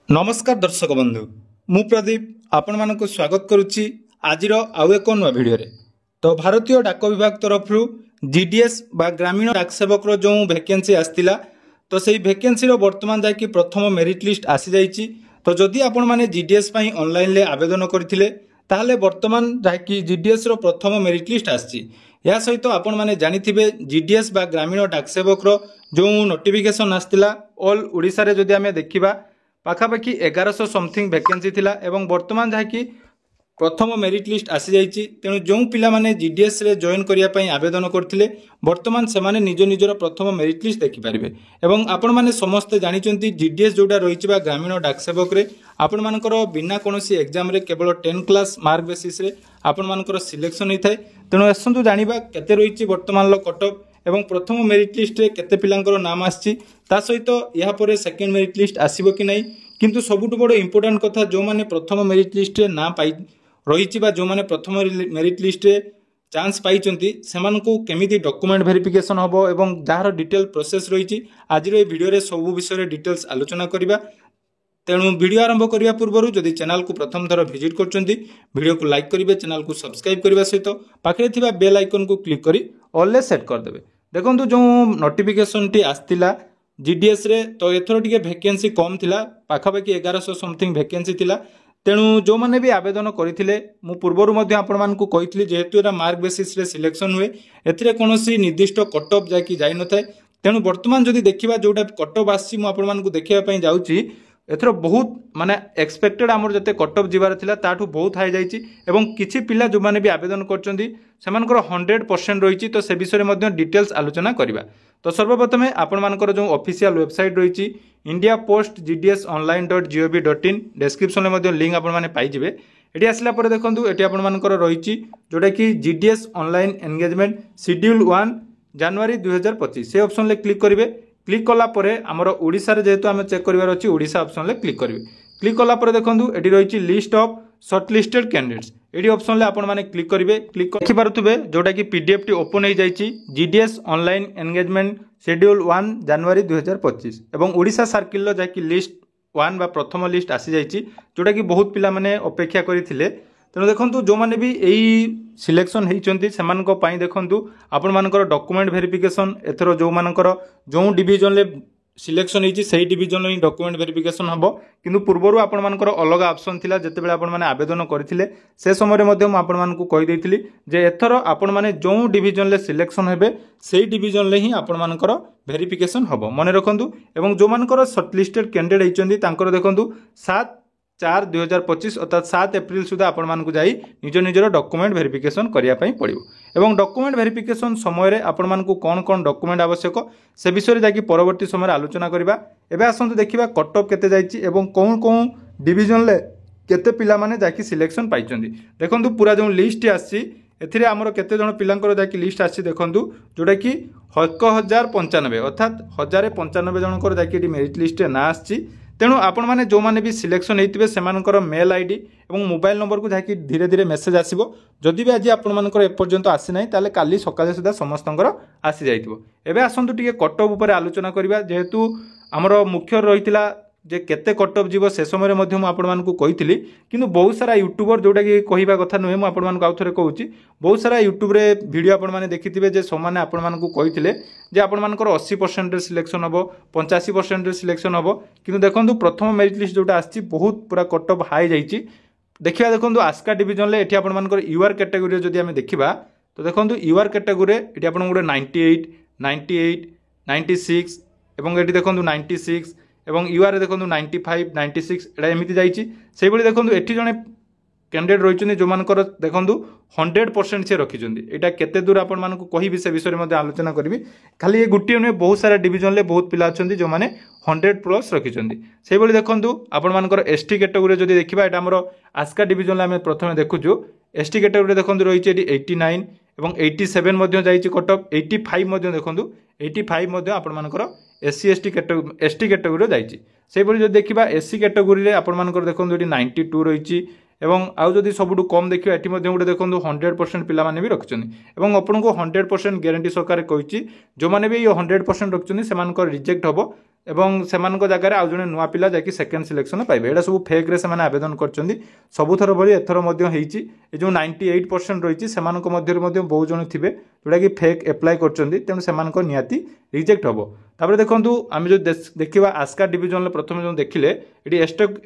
नमस्कार दर्शक बंधु मु प्रदीप आपण मानक स्वागत करुच्ची आजिर आउ एक नुआ भिडियो तो भारतीय डाक विभाग तरफ जीडीएस बा ग्रामीण डाक सेवक जो वैकेंसी आसला तो सही वैकेंसी वर्तमान जाकि प्रथम मेरिट लिस्ट आसी जाइए। तो जदि आपण माने जीडीएस पई ऑनलाइन ले आवेदन करथिले ताहले वर्तमान जाकि जीडीएस रो प्रथम मेरिट लिस्ट आसी। या सहित आपण माने जानिथिबे जीडीएस बा ग्रामीण डाक सेवक जो नोटिफिकेशन आसला ऑल ओडिसा रे जदि आमे देखिबा पाखापाखि 1100 समथिंग वैकेंसी थिला एवं वर्तमान जहाँकि प्रथम मेरिट लिस्ट आसी जाइए। तेणु जो पिला माने जीडीएस रे जॉइन करिया पई आवेदन करथिले वर्तमान से माने निज निजर प्रथम मेरिट लिस्ट देखि पारिबे। एवं आपण माने समस्त जानिचंती जीडीएस जोटा रहिछि बा ग्रामीण डाक सेवक रे आपण मानकर बिना कोनोसी एग्जाम रे केवल 10 क्लास मार्क बेसिस रे आपण मानकर सिलेक्शन होइथाय। तेणु आसंतु जानिबा केते रहिछि वर्तमान लो कटअप एवं प्रथम मेरिट लिस्ट रे केते पिलांकर नाम आछि ता सहित या परे सेकंड मेरिट लिस्ट आसीबो कि नै। किंतु सबुठ बड़ इंपोर्टेंट कथा जो माने प्रथम मेरिट लिस्ट रे ना पाई रही जो माने प्रथम मेरिट लिस्ट रे चांस पाइचंती सेमानकु केमिति डॉक्यूमेंट वेरिफिकेशन हबो एवं जार डिटेल प्रोसेस रही आज वीडियो रे सब विषय डिटेल्स आलोचना करिबा। तेणु वीडियो आरंभ करने पूर्व जदि चैनल को प्रथम थर विजिट करछंती वीडियो को लाइक करेंगे, चैनल को सब्सक्राइब करने सहित पाखे थिबा बेल आइकन को क्लिक करी ऑल ले सेट कर देबे। देखंतु जो नोटिफिकेशन टी आस्तिला जीडीएस रे तो एथरो टिके वैकेंसी कम थिला पाखापाखि 1100 समथिंग वैकेंसी थिला। तेणु जो माने भी आवेदन करथिले मु पूर्वरु मध्ये आपण मानकु कहितली जेहेतु एरा मार्क बेसिस रे सिलेक्शन हुए एथिरे कोनोसी निर्दिष्ट कट ऑफ जाकी जाई नथाय। तेणु वर्तमान जदि देखिबा जोटा कट ऑफ आसी मु आपण मानकु देखिबा पई जाउची एथरो बहुत माने एक्सपेक्टेड आमर जते कट ऑफ जिबार थिला ताठू बहुत हाई जाइची एवं किछि पिला जो माने भी आवेदन करचंदी सेमानकर 100% रहिची। तो से विषय मध्ये डिटेल्स आलोचना करिबा। तो सर्वप्रथम आपण मानकर जो ऑफिशियल वेबसाइट रही India post GDS online.gov.in description में मध्ये लिंक आपण माने पाई जिवे। एटी आसला पर देखंतु एटी आपण मानकर रही जोटा कि जीडीएस ऑनलाइन एंगेजमेंट शेड्यूल 1 जनवरी 2025 से ऑप्शन ले क्लिक करिवे। क्लिक कला परे हमर ओडिसा रे जेहेतु आमे चेक करिवार अछि ओडिसा ऑप्शन ले क्लिक करिवे। क्लिक कला परे देखंतु एटी रही लिस्ट ऑफ शॉर्टलिस्टेड कैंडिडेट्स एडी ऑप्शन ले आपण माने क्लिक करिवे। क्लिक देखि पारुथबे जोटा कि पीडीएफ टी ओपन हो जाइछि जीडीएस ऑनलाइन एंगेजमेंट शेड्यूल 1 जनवरी 2025 एवं ओडिसा सर्किल लो जाकि लिस्ट 1 बा प्रथम लिस्ट आसी जाइछि जोटा कि बहुत पिला माने अपेक्षा करिथिले। तेणु देखंतु जो माने भी एई सिलेक्शन हेइचंती सेमानक पई देखंतु आपण मानकर डॉक्यूमेंट वेरिफिकेशन एथरो जो मानकर जो डिवीजन ले सिलेक्शन होती से डिवीजन ही डॉक्यूमेंट वेरिफिकेशन हम किंतु पूर्वर आपण मानकर अलग ऑप्शन थिला जेतेबेले आपण माने आवेदन करथिले से समय मध्ये मु आपण मानकु कहि देइथिली जे एथरो आपण माने जो डिवीजन ले सिलेक्शन हेबे सेही डिवीजन ले ही आपण मानकर वेरिफिकेशन हबो मने रखंतु। एवं जो मानकर शॉर्टलिस्टेड कैंडिडेट हेइचंदी तांकर देखंतु 7/4/2025 अर्थात 7 एप्रिल सुधा आपण मानकु जाई निज निजर डॉक्यूमेंट वेरिफिकेशन करिया पई पड़िबो। एवं डॉक्यूमेंट वेरिफिकेशन समय रे आपण मानकु कोन कोन डॉक्यूमेंट आवश्यक से विषय रे जाकी परवर्ती समय आलोचना करिबा। एबे आसंतु देखिबा कट ऑफ केते जाईची एवं कोन कोन डिवीजन ले केते पिला माने जाकी सिलेक्शन पाइचंदी। देखंतु पूरा जो लिस्ट आसी एथिरे हमर केते जण पिलांकर जाकी लिस्ट आसी देखंतु जोटा कि 1095 अर्थात 1095 जनकर जाकी मेरिट लिस्ट ना आसी। तेणु आपण माने जो माने भी सिलेक्शन हेतिबे सेमानकर मेल आईडी एवं मोबाइल नंबर को जाकी धीरे धीरे मेसेज आसीबो। जदि भी आज आपण मानकर एपर्यंत आसी नाही ताले काली सकाळे सुधा समस्तंकर आसी जाइतिबो। एबे आसंतु टिके कट ऑफ ऊपर आलोचना करिबा जेहेतु हमर मुख्य रहितिला जे केते कट ऑफ जीवो से समय मध्ये मु आपण मानकु कहिथिली किंतु बहुत सारा यूट्यूबर जोटा कि कहिबा कथा नुहे मु आपण मानकु आउ थरे कहूची बहुत सारा यूट्यूब रे वीडियो आपण माने देखिथिबे जे समाने आपण मानकु कहिथिले जे आपण मानकर 80% रे सिलेक्शन हबो 85% रे सिलेक्शन हबो किंतु देखंतु प्रथम मेरिट लिस्ट जोटा आछि बहुत पूरा कट ऑफ हाई जाइछि। देखिबा देखंतु आस्का डिवीजन ले एठी आपण मानकर यूआर कैटेगरी जदि हमें देखिबा तो देखंतु यूआर कैटेगरी एठी आपण गुडे 98 98 96 एवं एठी देखंतु 96 एवं यूआर देखो 95 96 एटा एमती जाइए से भाई देखो एटी जड़े कैंडिडेट रही जो मानकर देखो 100% से रखिंट यहाँ केते दूर आपण मानकु कहि से विषय में आलोचना करी खाली ये गोटे नुहे बहुत सारा डिवीजन ले बहुत पिला अच्छा जो मैंने 100+ रखिंट से भाई देखो आपण मानकर एसटी कैटेगरी जब देखा यहाँ आम आस्का डिवीजन आम प्रथम देखुचु एसटी कैटेगरी देखो रही 89 एवं 87 जाइए कट ऑफ 85 देखो 85 आपण मानकर एससी एसटी कैटेगरी जाइए से भाई जो देखा एससी कैटेगरी आपण मानकर देखो 92 रही एवं आउ जदि सबुठु कम देखिए एटी गोटे देखो 100% पिला माने भी रखिंट एवं आपको 100% ग्यारंटी सरकार कही जो मैंने भी 100% रखिंट से रिजेक्ट हम ଏବଂ ସେମାନଙ୍କ ଜାଗାରେ ଆଉ ଜଣେ ନୂଆ ପିଲା ଯାଇକି ସେକେଣ୍ଡ ସିଲେକ୍ସନ ପାଇବେ। ଏଇଟା ସବୁ ଫେକ୍ରେ ସେମାନେ ଆବେଦନ କରିଛନ୍ତି। ସବୁଥର ଭଳି ଏଥର ମଧ୍ୟ ହେଇଛି। ଏ ଯେଉଁ 98% ରହିଛି ସେମାନଙ୍କ ମଧ୍ୟରୁ ମଧ୍ୟ ବହୁ ଜଣ ଥିବେ ଯେଉଁଟାକି ଫେକ୍ ଆପ୍ଲାଏ କରିଛନ୍ତି, ତେଣୁ ସେମାନଙ୍କ ନିହାତି ରିଜେକ୍ଟ ହେବ। ତାପରେ ଦେଖନ୍ତୁ ଆମେ ଯଦି ଦେଖିବା ଆସ୍କା ଡିଭିଜନରେ ପ୍ରଥମେ ଯେଉଁ ଦେଖିଲେ ଏଠି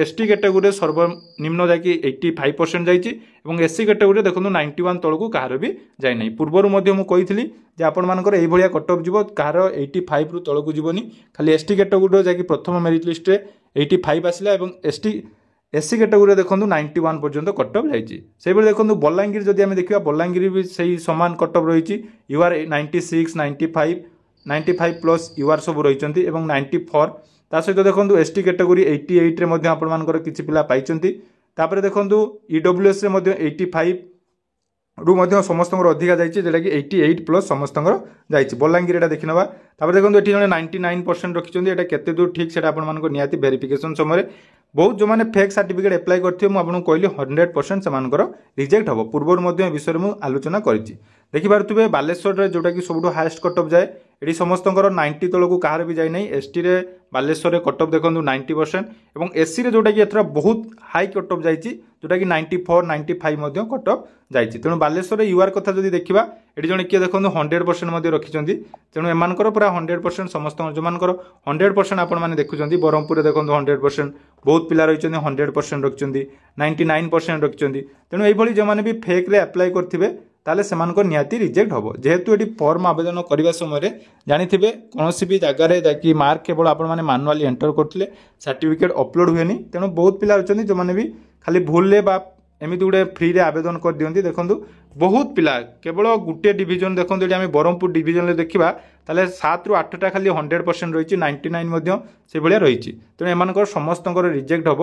ଏସଟି କ୍ୟାଟେଗୋରିରେ ସର୍ବନିମ୍ନ ଯାଇକି 85% ଯାଇଛି ଏବଂ ଏସସି କ୍ୟାଟେଗୋରିରେ ଦେଖନ୍ତୁ 91 ତଳକୁ କାହାର ବି ଯାଇନାହିଁ। ପୂର୍ବରୁ ମଧ୍ୟ ମୁଁ କହିଥିଲି ଯେ ଆପଣମାନଙ୍କର ଏଇଭଳିଆ କଟ୍ ଅଫ୍ ଯିବ, କାହାର 85ରୁ ତଳକୁ ଯିବନି। ଖାଲି ଏସଟି କ୍ୟାଟେଗୋରିର ଯାଇକି ପ୍ରଥମ ମେରିଟ୍ ଲିଷ୍ଟରେ 85 ଆସିଲା ଏବଂ ଏସସି କ୍ୟାଟେଗୋରିରେ ଦେଖନ୍ତୁ 91 ପର୍ଯ୍ୟନ୍ତ କଟ୍ ଅଫ୍ ଯାଇଛି। ସେହିଭଳି ଦେଖନ୍ତୁ ବଲାଙ୍ଗୀର ଯଦି ଆମେ ଦେଖିବା, ବଲାଙ୍ଗୀର ବି ସେଇ ସମାନ କଟ୍ ଅଫ୍ ରହିଛି। ୟୁଆର୍ 96, 95 ପ୍ଲସ୍ ୟୁଆର୍ ସବୁ ରହିଛନ୍ତି ଏବଂ 94। ତା ସହିତ ଦେଖନ୍ତୁ ଏସଟି କ୍ୟାଟେଗୋରି 88ରେ ମଧ୍ୟ ଆପଣମାନଙ୍କର କିଛି ପିଲା ପାଇଛନ୍ତି। ତାପରେ ଦେଖନ୍ତୁ ଇଡବ୍ଲ୍ୟୁଏସ୍ରେ ମଧ୍ୟ 85ରୁ ମଧ୍ୟ ସମସ୍ତଙ୍କର ଅଧିକା ଯାଇଛି, ଯେଉଁଟାକି 88 ପ୍ଲସ୍ ସମସ୍ତଙ୍କର ଯାଇଛି। ବଲାଙ୍ଗୀର ଏଇଟା ଦେଖିନେବା। ତାପରେ ଦେଖନ୍ତୁ ଏଠି ଜଣେ 99% ରଖିଛନ୍ତି। ଏଇଟା କେତେ ଦୂର ଠିକ୍ ସେଇଟା ଆପଣମାନଙ୍କ ନିହାତି ଭେରିଫିକେସନ୍ ସମୟରେ ବହୁତ ଯେଉଁମାନେ ଫେକ୍ ସାର୍ଟିଫିକେଟ୍ ଆପ୍ଲାଏ କରିଥିବେ ମୁଁ ଆପଣଙ୍କୁ କହିଲି 100% ସେମାନଙ୍କର ରିଜେକ୍ଟ ହେବ। ପୂର୍ବରୁ ମଧ୍ୟ ଏ ବିଷୟରେ ମୁଁ ଆଲୋଚନା କରିଛି। ଦେଖିପାରୁଥିବେ ବାଲେଶ୍ୱରରେ ଯେଉଁଟାକି ସବୁଠୁ ହାଏଷ୍ଟ କଟ୍ ଅଫ୍ ଯାଏ, ଏଠି ସମସ୍ତଙ୍କର 90 ତଳକୁ କାହାର ବି ଯାଇନାହିଁ। ଏସଟିରେ ବାଲେଶ୍ୱରରେ କଟ୍ ଅଫ୍ ଦେଖନ୍ତୁ 90% ଏବଂ ଏସସିରେ ଯେଉଁଟାକି ଏଥର ବହୁତ ହାଇ କଟ୍ ଅଫ୍ ଯାଇଛି, ଯେଉଁଟାକି 94, 95 ମଧ୍ୟ କଟ୍ ଅଫ୍ ଯାଇଛି। ତେଣୁ ବାଲେଶ୍ୱରରେ ୟୁଆର୍ କଥା ଯଦି ଦେଖିବା, ଏଠି ଜଣେ କିଏ ଦେଖନ୍ତୁ 100% ମଧ୍ୟ ରଖିଛନ୍ତି। ତେଣୁ ଏମାନଙ୍କର ପୁରା 100% ସମସ୍ତଙ୍କର ଯେଉଁମାନଙ୍କର 100% ଆପଣମାନେ ଦେଖୁଛନ୍ତି। ବ୍ରହ୍ମପୁରରେ ଦେଖନ୍ତୁ 100%, ବହୁତ ପିଲା ରହିଛନ୍ତି 100% ରଖିଛନ୍ତି, 99% ରଖିଛନ୍ତି। ତେଣୁ ଏଇଭଳି ଯେଉଁମାନେ ବି ଫେକ୍ରେ ଆପ୍ଲାଏ କରିଥିବେ ତାହେଲେ ସେମାନଙ୍କ ନିହାତି ରିଜେକ୍ଟ ହେବ। ଯେହେତୁ ଏଠି ଫର୍ମ ଆବେଦନ କରିବା ସମୟରେ ଜାଣିଥିବେ କୌଣସି ବି ଜାଗାରେ ଯାଇକି ମାର୍କ କେବଳ ଆପଣମାନେ ମାନୁଆଲି ଏଣ୍ଟର କରୁଥିଲେ, ସାର୍ଟିଫିକେଟ୍ ଅପଲୋଡ଼ ହୁଏନି। ତେଣୁ ବହୁତ ପିଲା ଅଛନ୍ତି ଯେଉଁମାନେ ବି ଖାଲି ଭୁଲରେ ବା ଏମିତି ଗୋଟେ ଫ୍ରିରେ ଆବେଦନ କରିଦିଅନ୍ତି। ଦେଖନ୍ତୁ ବହୁତ ପିଲା କେବଳ ଗୋଟିଏ ଡିଭିଜନ ଦେଖନ୍ତୁ, ଏଠି ଆମେ ବ୍ରହ୍ମପୁର ଡିଭିଜନରେ ଦେଖିବା ତାହେଲେ 7ରୁ 8ଟା ଖାଲି 100% ରହିଛି, 99 ମଧ୍ୟ ସେଭଳିଆ ରହିଛି। ତେଣୁ ଏମାନଙ୍କର ସମସ୍ତଙ୍କର ରିଜେକ୍ଟ ହେବ।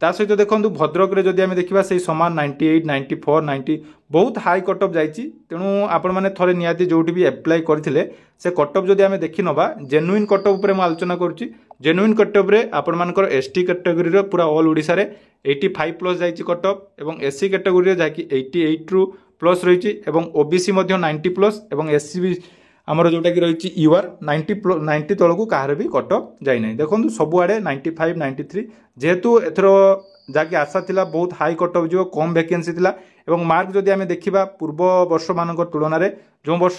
ତା ସହିତ ଦେଖନ୍ତୁ ଭଦ୍ରକରେ ଯଦି ଆମେ ଦେଖିବା ସେଇ ସମାନ 98, 94, 90 ବହୁତ ହାଇ କଟ୍ ଅଫ୍ ଯାଇଛି। ତେଣୁ ଆପଣମାନେ ଥରେ ନିହାତି ଯେଉଁଠି ବି ଆପ୍ଲାଏ କରିଥିଲେ ସେ କଟ୍ ଅଫ୍ ଯଦି ଆମେ ଦେଖିନେବା, ଜେନୁଇନ୍ କଟ୍ ଅଫ୍ ଉପରେ ମୁଁ ଆଲୋଚନା କରୁଛି। ଜେନୁଇନ୍ କଟ୍ ଅଫ୍ରେ ଆପଣମାନଙ୍କର ଏସଟି କ୍ୟାଟେଗୋରିର ପୁରା ଅଲ୍ ଓଡ଼ିଶାରେ 85 ପ୍ଲସ୍ ଯାଇଛି କଟ୍ ଅଫ୍ ଏବଂ ଏସସି କ୍ୟାଟେଗୋରିରେ ଯାହାକି 88ରୁ ପ୍ଲସ୍ ରହିଛି ଏବଂ ଓବିସି ମଧ୍ୟ 90 ପ୍ଲସ୍ ଏବଂ ଏସସି ବି ଆମର ଯେଉଁଟାକି ରହିଛି ୟୁଆର୍ 90 ତଳକୁ କାହାର ବି କଟ୍ ଅଫ୍ ଯାଇନାହିଁ। ଦେଖନ୍ତୁ ସବୁଆଡ଼େ 95, 93। ଯେହେତୁ ଏଥର ଯାହାକି ଆଶା ଥିଲା ବହୁତ ହାଇ କଟ୍ ଅଫ୍ ଯିବ, କମ୍ ଭ୍ୟାକେନ୍ସି ଥିଲା ଏବଂ ମାର୍କ ଯଦି ଆମେ ଦେଖିବା ପୂର୍ବ ବର୍ଷମାନଙ୍କ ତୁଳନାରେ, ଯେଉଁ ବର୍ଷ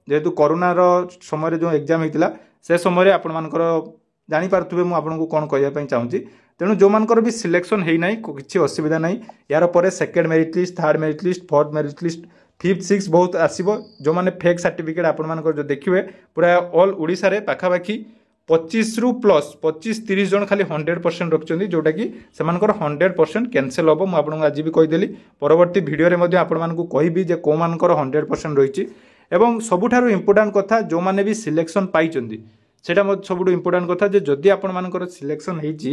ଯେହେତୁ କରୋନାର ସମୟରେ ଯେଉଁ ଏକ୍ଜାମ୍ ହେଇଥିଲା ସେ ସମୟରେ ଆପଣମାନଙ୍କର ଜାଣିପାରୁଥିବେ ମୁଁ ଆପଣଙ୍କୁ କ'ଣ କହିବା ପାଇଁ ଚାହୁଁଛି। ତେଣୁ ଯେଉଁମାନଙ୍କର ବି ସିଲେକ୍ସନ୍ ହେଇନାହିଁ କିଛି ଅସୁବିଧା ନାହିଁ। ୟାର ପରେ second merit list, third merit list, fourth merit list, 5th, 6th ବହୁତ ଆସିବ। ଯେଉଁମାନେ ଫେକ୍ ସାର୍ଟିଫିକେଟ୍ ଆପଣମାନଙ୍କର ଯେଉଁ ଦେଖିବେ ପୁରା ଅଲ୍ ଓଡ଼ିଶାରେ ପାଖାପାଖି 25ରୁ ପ୍ଲସ୍ 25-30 ଜଣ ଖାଲି 100% ରଖିଛନ୍ତି, ଯେଉଁଟାକି ସେମାନଙ୍କର 100% କ୍ୟାନସେଲ୍ ହେବ। ମୁଁ ଆପଣଙ୍କୁ ଆଜି ବି କହିଦେଲି, ପରବର୍ତ୍ତୀ ଭିଡ଼ିଓରେ ମଧ୍ୟ ଆପଣମାନଙ୍କୁ କହିବି ଯେ କେଉଁମାନଙ୍କର 100% ରହିଛି। ଏବଂ ସବୁଠାରୁ ଇମ୍ପୋର୍ଟାଣ୍ଟ କଥା, ଯେଉଁମାନେ ବି ସିଲେକ୍ସନ୍ ପାଇଛନ୍ତି ସେଇଟା ସବୁଠୁ ଇମ୍ପୋର୍ଟାଣ୍ଟ କଥା ଯେ ଯଦି ଆପଣମାନଙ୍କର ସିଲେକ୍ସନ୍ ହେଇଛି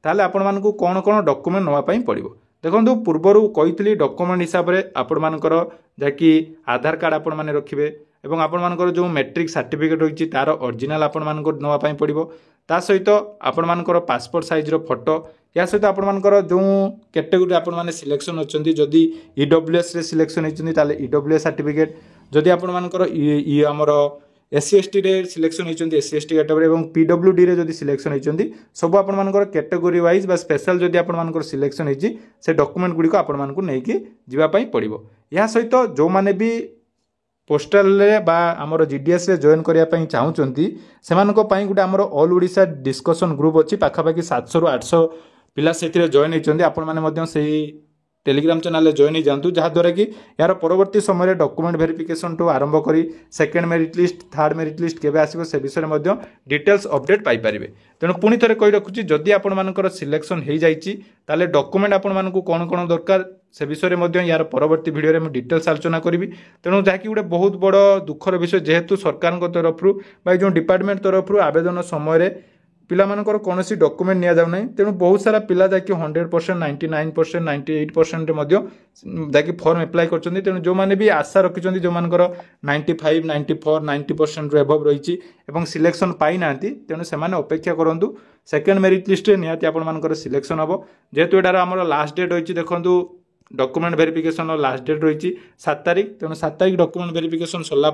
ତାହେଲେ ଆପଣମାନଙ୍କୁ କ'ଣ କ'ଣ ଡକୁମେଣ୍ଟ ନେବା ପାଇଁ ପଡ଼ିବ। ଦେଖନ୍ତୁ ପୂର୍ବରୁ କହିଥିଲି ଡକୁମେଣ୍ଟ ହିସାବରେ ଆପଣମାନଙ୍କର ଯାହାକି ଆଧାର କାର୍ଡ଼ ଆପଣମାନେ ରଖିବେ ଏବଂ ଆପଣମାନଙ୍କର ଯେଉଁ ମେଟ୍ରିକ୍ ସାର୍ଟିଫିକେଟ୍ ରହିଛି ତା'ର ଅରିଜିନାଲ୍ ଆପଣମାନଙ୍କୁ ନେବା ପାଇଁ ପଡ଼ିବ। ତା ସହିତ ଆପଣମାନଙ୍କର ପାସପୋର୍ଟ ସାଇଜ୍ର ଫଟୋ, ଏହା ସହିତ ଆପଣମାନଙ୍କର ଯେଉଁ କ୍ୟାଟେଗୋରିରେ ଆପଣମାନେ ସିଲେକ୍ସନ୍ ଅଛନ୍ତି, ଯଦି ଇଡବ୍ଲ୍ୟୁଏସ୍ରେ ସିଲେକ୍ସନ୍ ହେଇଛନ୍ତି ତାହେଲେ ଇଡବ୍ଲ୍ୟୁଏସ୍ ସାର୍ଟିଫିକେଟ୍, ଯଦି ଆପଣମାନଙ୍କର ଆମର एससी एसटी रे सिलेक्शन होती एससी एसटी कैटेगरी और पीडब्ल्यूडी रे जदि सिलेक्शन होती सब आपर कैटेगोरी वाइज बा स्पेशल जदि आपर सिलेक्शन होती से डॉक्यूमेंट गुड़िक आपण नहीं जावाई पड़ो। यह सहित जो मैंने भी पोस्टाल बा आमर जीडीएस रे जॉइन करने चाहूँगी से गोटे आमर ऑल ओडिशा डिस्कशन ग्रुप अच्छी पाखापाखि 700 ରୁ 800 पिला से जॉइन होती आपण मैंने टेलीग्राम चैनल जॉइन हो जातु जहाँद्वारा कि यार परवर्ती समय डॉक्यूमेंट वेरिफिकेशन टू आरंभ करी second merit list third merit list केबे आसीबो से विषय में डिटेल्स अपडेट पाई पारिबे। तेणु पुणी थे कही रखुची जदि आपण सिलेक्शन हो जाइए ताले डॉक्यूमेंट आपण मानकु कौन कौन दरकार से विषय में यार परवर्ती वीडियो में डिटेल्स आलोचना करी। तेणु जहाँकि गोटे बहुत बड़ दुखर विषय जेहेतु सरकार तरफ जो डिपार्टमेंट तरफ आवेदन समय पिलामानकर कौनसी डॉक्यूमेंट निया जाउ नहीं। तेणु बहुत सारा पिला जाकि 100% 99% 98% जाकि फॉर्म अप्लाई करछन्ती। तेणु जो माने भी आशा रखिछन्ती जो मानकर 95 94 90% एभव रही एवं सिलेक्शन पाई नांती तेणु से माने अपेक्षा करंतु सेकेंड मेरिट लिस्ट रे निहाती आपण मानकर सिलेक्शन हबो। जेहेतु एटार हमर लास्ट डेट होईची देखंतु डॉक्यूमेंट वेरिफिकेशन लास्ट डेट रही 7 तारिख तेणु 7 तारिख डॉक्यूमेंट वेरिफिकेशन सरला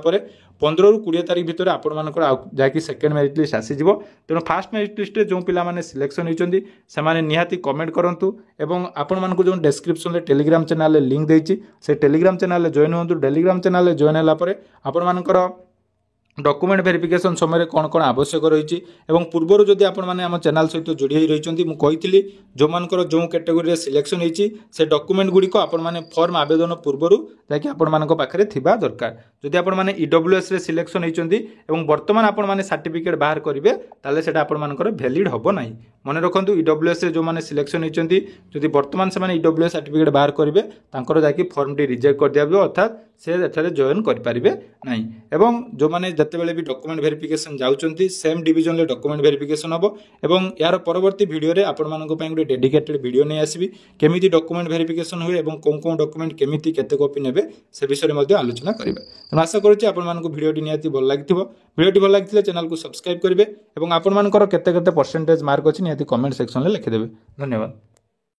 15 ରୁ 20 तारिख भितर आपण मानकर जाकि सेकेंड मेरिट लिस्ट आसीजिवो तेणु फास्ट मेरिट लिस्ट रे जो पिला माने सिलेक्शन होइचंदी से माने निहाती कमेंट करंतु एवं आपण मानकु जो डिस्क्रिप्शन रे टेलीग्राम चैनल रे लिंक देइची से टेलीग्राम चैनल रे जॉइन होंतु टेलीग्राम चैनल रे जॉइन हला परे आपण मानकर डॉक्यूमेंट वेरिफिकेशन समय कौन कौन आवश्यक रही पूर्वर जदि आपण मैंने आम चैनल सहित जोड़ी रही मुझे जो मानकर जो कैटेगोरी सिलेक्शन होती से डॉक्यूमेंट गुड़िक आपण मैंने फॉर्म आवेदन पूर्वर जैकि आपण पाखे थिबा दरकार जदि आपण मैंने ईडब्ल्यूएस रे सिलेक्शन होती बर्तमान आपण मैंने सर्टिफिकेट बाहर करेंगे ताले सेटा आपण मानकर वैलिड हम ना मन रखु ईडब्ल्यूएस रे जो मैंने सिलेक्शन होती जदि बर्तमान से ईडब्ल्यूएस सर्टिफिकेट बाहर करेंगे तांकर जाकि फॉर्म टी रिजेक्ट कर दिया अर्थात से एठारे जॉइन करें ना एवं जो मैंने जितेबाला भी डॉक्यूमेंट वेरिफिकेशन जाउचंती सेम डिवीजन ले डॉक्यूमेंट वेरिफिकेशन हम एवं यार परवर्ती वीडियो रे आपण मानक पई गोटे डेडिकेटेड वीडियो नहीं आसीबी केमिति डॉक्यूमेंट वेरिफिकेशन हुए एवं कोन कोन डॉक्यूमेंट केमिति केते कॉपी नेबे से विषय में आलोचना करिबा तो आशा करूची आपण मानक वीडियोटी नियाती भल लागिथिबो वीडियोटी भल लागिथिले चैनल को सब्सक्राइब करिवे एवं आपण मानकर केते केते परसेंटेज मार्क अछि नियाती कमेंट सेक्शन ले लिखि देबे धन्यवाद।